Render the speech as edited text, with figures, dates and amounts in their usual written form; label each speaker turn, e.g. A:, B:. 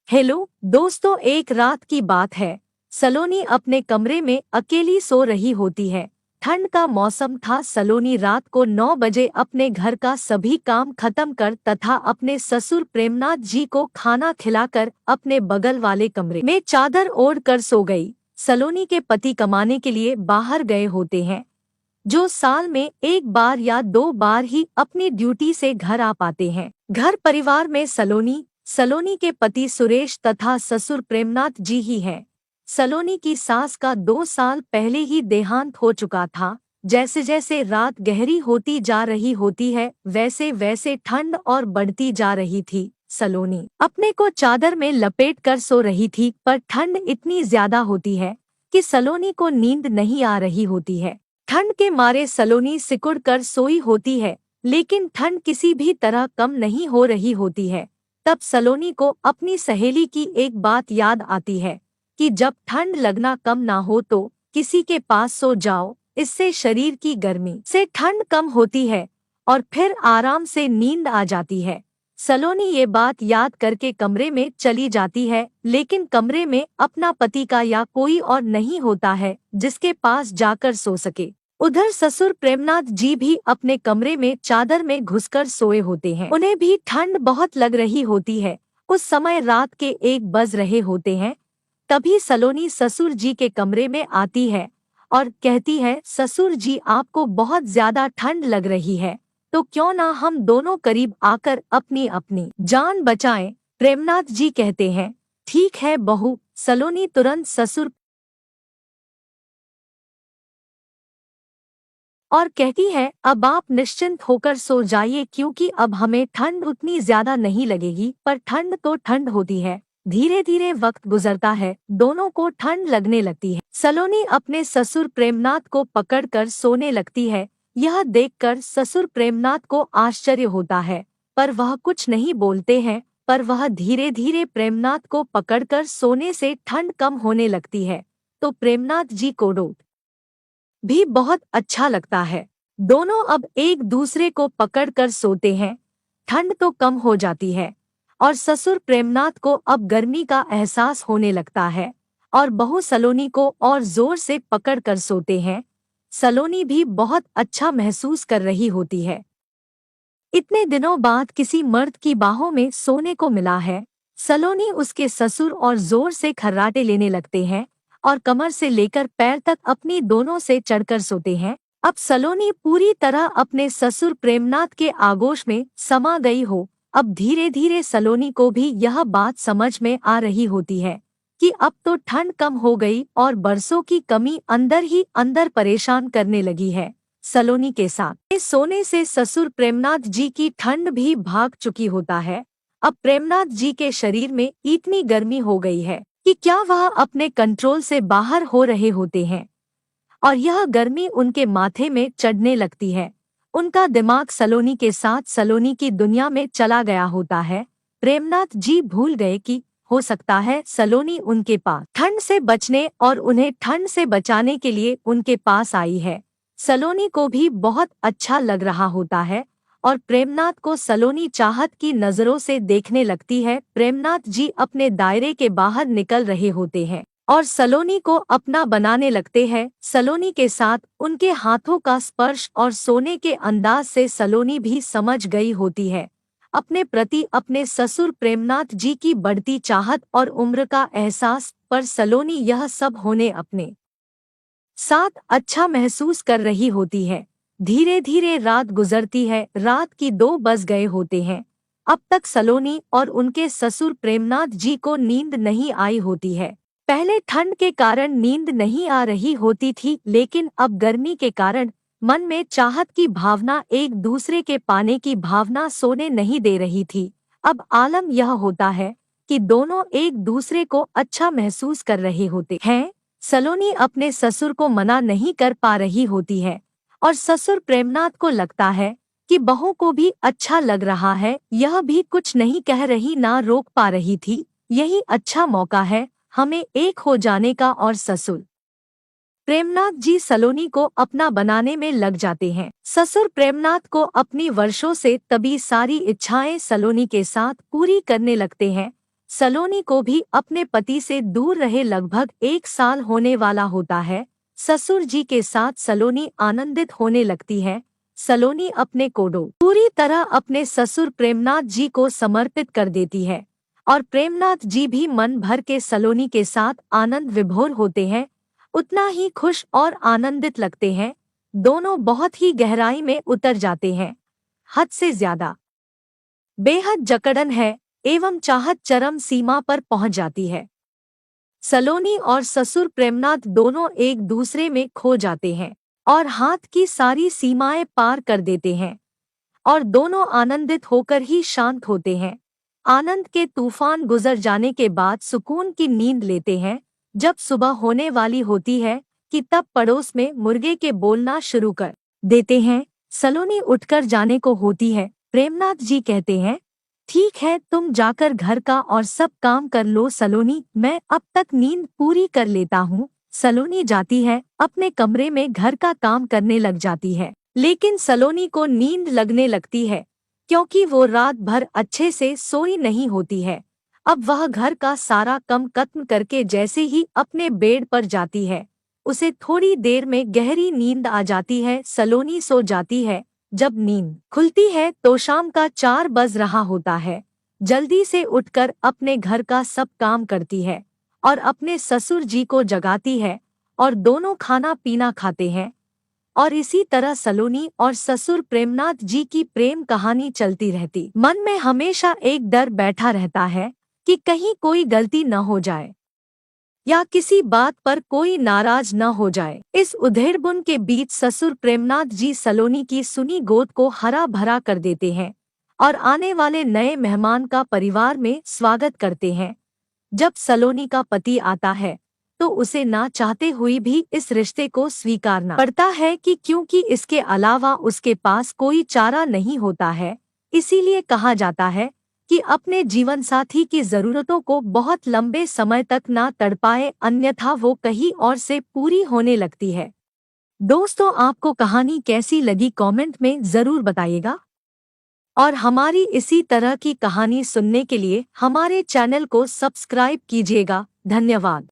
A: Hello दोस्तों, एक रात की बात है। सलोनी अपने कमरे में अकेली सो रही होती है। ठंड का मौसम था। सलोनी रात को 9 बजे अपने घर का सभी काम खत्म कर तथा अपने ससुर प्रेमनाथ जी को खाना खिलाकर अपने बगल वाले कमरे में चादर ओढ़ कर सो गई। सलोनी के पति कमाने के लिए बाहर गए होते हैं, जो साल में एक बार या 2 बार ही अपनी ड्यूटी से घर आ पाते हैं। घर परिवार में सलोनी के पति सुरेश तथा ससुर प्रेमनाथ जी ही हैं। सलोनी की सास का 2 साल पहले ही देहांत हो चुका था। जैसे जैसे रात गहरी होती जा रही होती है, वैसे वैसे ठंड और बढ़ती जा रही थी। सलोनी अपने को चादर में लपेट कर सो रही थी, पर ठंड इतनी ज्यादा होती है कि सलोनी को नींद नहीं आ रही होती है। ठंड के मारे सलोनी सिकुड़ कर सोई होती है, लेकिन ठंड किसी भी तरह कम नहीं हो रही होती है। तब सलोनी को अपनी सहेली की एक बात याद आती है कि जब ठंड लगना कम ना हो तो किसी के पास सो जाओ, इससे शरीर की गर्मी से ठंड कम होती है और फिर आराम से नींद आ जाती है। सलोनी ये बात याद करके कमरे में चली जाती है, लेकिन कमरे में अपना पति का या कोई और नहीं होता है जिसके पास जाकर सो सके। उधर ससुर प्रेमनाथ जी भी अपने कमरे में चादर में घुसकर सोए होते हैं। उन्हें भी ठंड बहुत लग रही होती है। उस समय रात के 1 बज रहे होते हैं। तभी सलोनी ससुर जी के कमरे में आती है और कहती है, ससुर जी, आपको बहुत ज्यादा ठंड लग रही है, तो क्यों ना हम दोनों करीब आकर अपनी अपनी जान बचाएं। प्रेमनाथ जी कहते हैं, ठीक है बहू। सलोनी तुरंत ससुर और कहती है, अब आप निश्चिंत होकर सो जाइए, क्योंकि अब हमें ठंड उतनी ज्यादा नहीं लगेगी। पर ठंड तो ठंड होती है। धीरे धीरे वक्त गुजरता है, दोनों को ठंड लगने लगती है। सलोनी अपने ससुर प्रेमनाथ को पकड़कर सोने लगती है। यह देखकर ससुर प्रेमनाथ को आश्चर्य होता है, पर वह कुछ नहीं बोलते हैं। पर वह धीरे धीरे प्रेमनाथ को पकड़कर सोने से ठंड कम होने लगती है। तो प्रेमनाथ जी को भी बहुत अच्छा लगता है। दोनों अब एक दूसरे को पकड़कर सोते हैं। ठंड तो कम हो जाती है और ससुर प्रेमनाथ को अब गर्मी का एहसास होने लगता है और बहू सलोनी को और जोर से पकड़कर सोते हैं। सलोनी भी बहुत अच्छा महसूस कर रही होती है। इतने दिनों बाद किसी मर्द की बाहों में सोने को मिला है। सलोनी उसके ससुर और जोर से खर्राटे लेने लगते हैं और कमर से लेकर पैर तक अपनी दोनों से चढ़कर सोते हैं। अब सलोनी पूरी तरह अपने ससुर प्रेमनाथ के आगोश में समा गई हो। अब धीरे धीरे सलोनी को भी यह बात समझ में आ रही होती है कि अब तो ठंड कम हो गई और बरसों की कमी अंदर ही अंदर परेशान करने लगी है। सलोनी के साथ इस सोने से ससुर प्रेमनाथ जी की ठंड भी भाग चुकी होता है। अब प्रेमनाथ जी के शरीर में इतनी गर्मी हो गई है कि क्या वह अपने कंट्रोल से बाहर हो रहे होते हैं और यह गर्मी उनके माथे में चढ़ने लगती है। उनका दिमाग सलोनी के साथ सलोनी की दुनिया में चला गया होता है। प्रेमनाथ जी भूल गए कि हो सकता है सलोनी उनके पास ठंड से बचने और उन्हें ठंड से बचाने के लिए उनके पास आई है। सलोनी को भी बहुत अच्छा लग रहा होता है और प्रेमनाथ को सलोनी चाहत की नजरों से देखने लगती है। प्रेमनाथ जी अपने दायरे के बाहर निकल रहे होते हैं और सलोनी को अपना बनाने लगते हैं। सलोनी के साथ उनके हाथों का स्पर्श और सोने के अंदाज से सलोनी भी समझ गई होती है अपने प्रति अपने ससुर प्रेमनाथ जी की बढ़ती चाहत और उम्र का एहसास। पर सलोनी यह सब होने अपने साथ अच्छा महसूस कर रही होती है। धीरे धीरे रात गुजरती है। रात की 2 बज गए होते हैं। अब तक सलोनी और उनके ससुर प्रेमनाथ जी को नींद नहीं आई होती है। पहले ठंड के कारण नींद नहीं आ रही होती थी, लेकिन अब गर्मी के कारण मन में चाहत की भावना, एक दूसरे के पाने की भावना सोने नहीं दे रही थी। अब आलम यह होता है कि दोनों एक दूसरे को अच्छा महसूस कर रहे होते हैं। सलोनी अपने ससुर को मना नहीं कर पा रही होती है और ससुर प्रेमनाथ को लगता है कि बहू को भी अच्छा लग रहा है। यह भी कुछ नहीं कह रही, ना रोक पा रही थी। यही अच्छा मौका है हमें एक हो जाने का। और ससुर प्रेमनाथ जी सलोनी को अपना बनाने में लग जाते हैं। ससुर प्रेमनाथ को अपनी वर्षों से तभी सारी इच्छाएं सलोनी के साथ पूरी करने लगते हैं। सलोनी को भी अपने पति से दूर रहे लगभग 1 साल होने वाला होता है। ससुर जी के साथ सलोनी आनंदित होने लगती है। सलोनी अपने कोडो पूरी तरह अपने ससुर प्रेमनाथ जी को समर्पित कर देती है और प्रेमनाथ जी भी मन भर के सलोनी के साथ आनंद विभोर होते हैं, उतना ही खुश और आनंदित लगते हैं। दोनों बहुत ही गहराई में उतर जाते हैं, हद से ज्यादा। बेहद जकड़न है एवं चाहत चरम सीमा पर पहुंच जाती है। सलोनी और ससुर प्रेमनाथ दोनों एक दूसरे में खो जाते हैं और हाथ की सारी सीमाएं पार कर देते हैं और दोनों आनंदित होकर ही शांत होते हैं। आनंद के तूफान गुजर जाने के बाद सुकून की नींद लेते हैं। जब सुबह होने वाली होती है कि तब पड़ोस में मुर्गे के बोलना शुरू कर देते हैं। सलोनी उठकर जाने को होती है। प्रेमनाथ जी कहते हैं, ठीक है, तुम जाकर घर का और सब काम कर लो सलोनी, मैं अब तक नींद पूरी कर लेता हूँ। सलोनी जाती है, अपने कमरे में घर का काम करने लग जाती है, लेकिन सलोनी को नींद लगने लगती है क्योंकि वो रात भर अच्छे से सोई नहीं होती है। अब वह घर का सारा काम खत्म करके जैसे ही अपने बेड पर जाती है, उसे थोड़ी देर में गहरी नींद आ जाती है। सलोनी सो जाती है। जब नींद खुलती है तो शाम का 4 बज रहा होता है। जल्दी से उठकर अपने घर का सब काम करती है और अपने ससुर जी को जगाती है और दोनों खाना पीना खाते हैं। और इसी तरह सलोनी और ससुर प्रेमनाथ जी की प्रेम कहानी चलती रहती। मन में हमेशा एक डर बैठा रहता है कि कहीं कोई गलती न हो जाए या किसी बात पर कोई नाराज न हो जाए। इस उधेड़बुन के बीच ससुर प्रेमनाथ जी सलोनी की सुनी गोद को हरा भरा कर देते हैं और आने वाले नए मेहमान का परिवार में स्वागत करते हैं। जब सलोनी का पति आता है तो उसे ना चाहते हुए भी इस रिश्ते को स्वीकारना पड़ता है कि क्योंकि इसके अलावा उसके पास कोई चारा नहीं होता है। इसीलिए कहा जाता है कि अपने जीवन साथी की जरूरतों को बहुत लंबे समय तक ना तड़पाए, अन्यथा वो कहीं और से पूरी होने लगती है। दोस्तों, आपको कहानी कैसी लगी कमेंट में जरूर बताइएगा और हमारी इसी तरह की कहानी सुनने के लिए हमारे चैनल को सब्सक्राइब कीजिएगा। धन्यवाद।